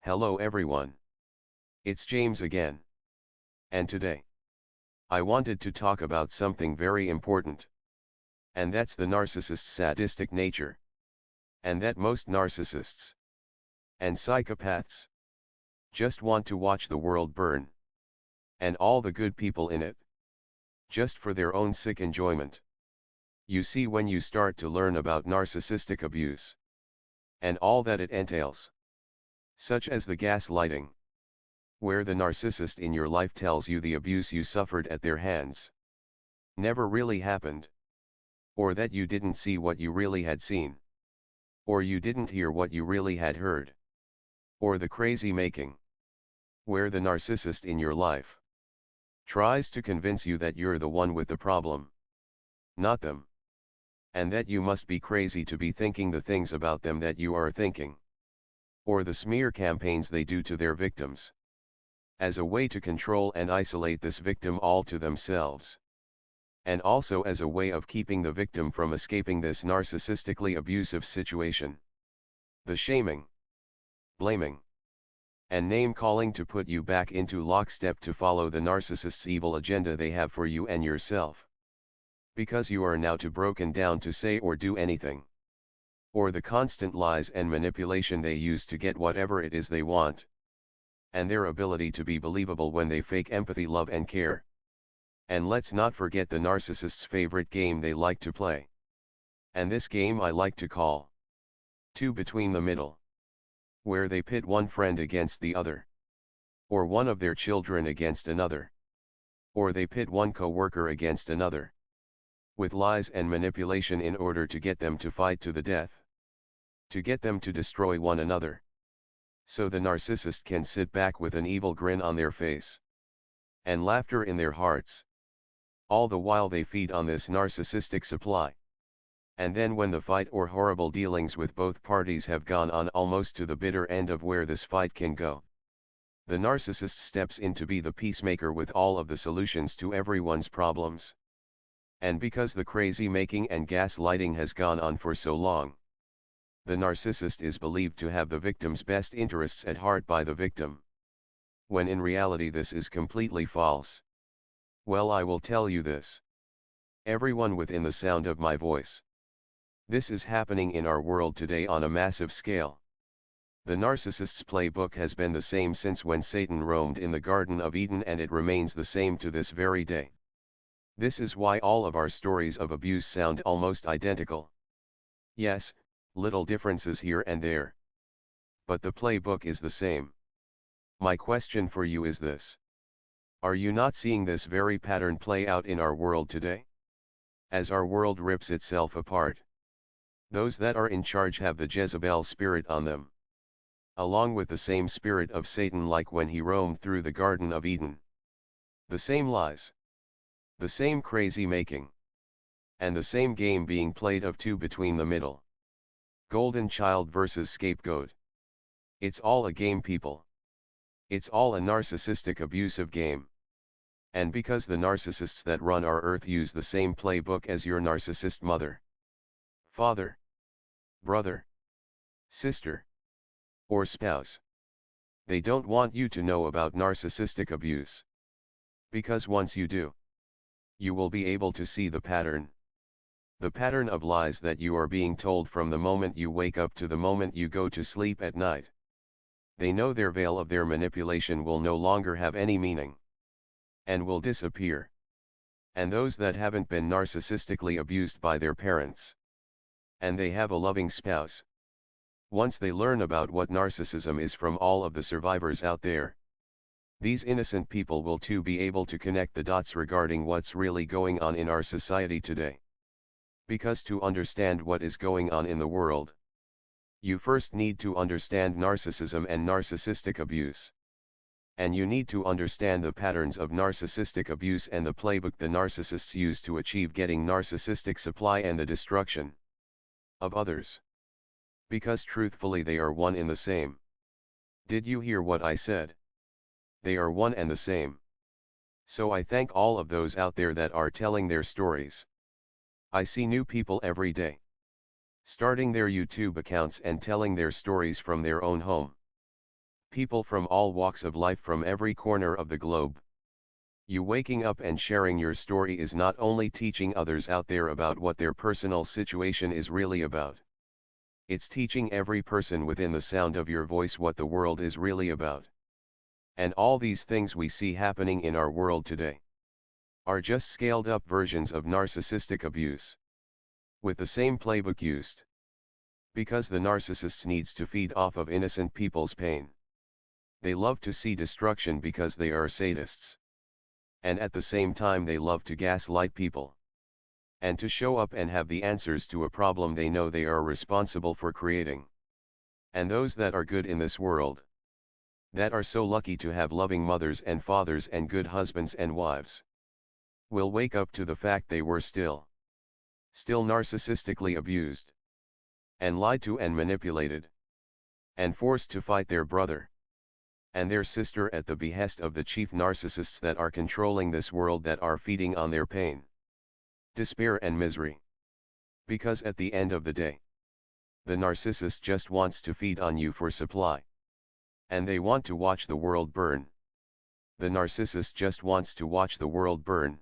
Hello everyone. It's James again. And today, I wanted to talk about something very important. And that's the narcissist's sadistic nature. And that most narcissists and psychopaths just want to watch the world burn. And all the good people in it. Just for their own sick enjoyment. You see, when you start to learn about narcissistic abuse and all that it entails, such as the gaslighting, where the narcissist in your life tells you the abuse you suffered at their hands never really happened, or that you didn't see what you really had seen, or you didn't hear what you really had heard, or the crazy making, where the narcissist in your life tries to convince you that you're the one with the problem, not them, and that you must be crazy to be thinking the things about them that you are thinking, or the smear campaigns they do to their victims, as a way to control and isolate this victim all to themselves, and also as a way of keeping the victim from escaping this narcissistically abusive situation. The shaming, blaming, and name-calling to put you back into lockstep to follow the narcissist's evil agenda they have for you and yourself. Because you are now too broken down to say or do anything. Or the constant lies and manipulation they use to get whatever it is they want. And their ability to be believable when they fake empathy, love and care. And let's not forget the narcissist's favorite game they like to play. And this game I like to call two between the middle. Where they pit one friend against the other. Or one of their children against another. Or they pit one co-worker against another. With lies and manipulation in order to get them to fight to the death. To get them to destroy one another. So the narcissist can sit back with an evil grin on their face. And laughter in their hearts. All the while they feed on this narcissistic supply. And then when the fight or horrible dealings with both parties have gone on almost to the bitter end of where this fight can go, the narcissist steps in to be the peacemaker with all of the solutions to everyone's problems. And because the crazy making and gaslighting has gone on for so long, the narcissist is believed to have the victim's best interests at heart by the victim. When in reality this is completely false. Well, I will tell you this. Everyone within the sound of my voice. This is happening in our world today on a massive scale. The narcissist's playbook has been the same since when Satan roamed in the Garden of Eden, and it remains the same to this very day. This is why all of our stories of abuse sound almost identical. Yes, little differences here and there. But the playbook is the same. My question for you is this. Are you not seeing this very pattern play out in our world today? As our world rips itself apart, those that are in charge have the Jezebel spirit on them. Along with the same spirit of Satan, like when he roamed through the Garden of Eden. The same lies. The same crazy making. And the same game being played of two between the middle. Golden child versus scapegoat. It's all a game, people. It's all a narcissistic abusive game. And because the narcissists that run our earth use the same playbook as your narcissist mother, father, brother, sister, or spouse, they don't want you to know about narcissistic abuse. Because once you do, you will be able to see the pattern. The pattern of lies that you are being told from the moment you wake up to the moment you go to sleep at night. They know their veil of their manipulation will no longer have any meaning. And will disappear. And those that haven't been narcissistically abused by their parents, and they have a loving spouse, once they learn about what narcissism is from all of the survivors out there, these innocent people will too be able to connect the dots regarding what's really going on in our society today. Because to understand what is going on in the world, you first need to understand narcissism and narcissistic abuse. And you need to understand the patterns of narcissistic abuse and the playbook the narcissists use to achieve getting narcissistic supply and the destruction of others. Because truthfully they are one in the same. Did you hear what I said? They are one and the same. So I thank all of those out there that are telling their stories. I see new people every day, starting their YouTube accounts and telling their stories from their own home. People from all walks of life from every corner of the globe. You waking up and sharing your story is not only teaching others out there about what their personal situation is really about. It's teaching every person within the sound of your voice what the world is really about. And all these things we see happening in our world today are just scaled up versions of narcissistic abuse, with the same playbook used. Because the narcissist needs to feed off of innocent people's pain. They love to see destruction because they are sadists. And at the same time they love to gaslight people. And to show up and have the answers to a problem they know they are responsible for creating. And those that are good in this world, that are so lucky to have loving mothers and fathers and good husbands and wives, will wake up to the fact they were still narcissistically abused, and lied to and manipulated, and forced to fight their brother and their sister at the behest of the chief narcissists that are controlling this world, that are feeding on their pain, despair and misery. Because at the end of the day, the narcissist just wants to feed on you for supply. And they want to watch the world burn. The narcissist just wants to watch the world burn.